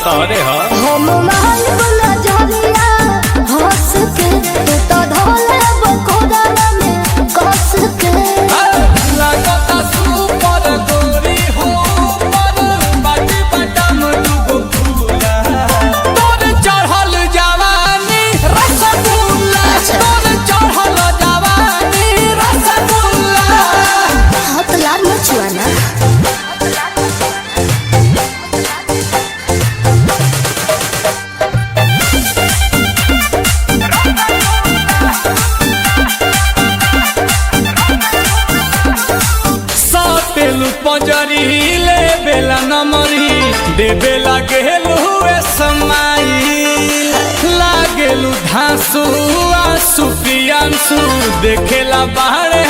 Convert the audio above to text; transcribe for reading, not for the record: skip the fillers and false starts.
तोरे ह हम महल गुना जरिया हंस के तू तो ढोले बकोड़ा में कस के लागता सुपर गोरी हो पर बाटी बटम दुगो फूला तोर चढ़ल जवानी रसगुल्ला तोर चढ़ल जवानी रसगुल्ला हाथ लाल मचुआना सातेलु पंजरी ले बेला नमरी दे बेला गेलु समाई लागेलु धांसु आंसू पियांसु देखेला बाहरे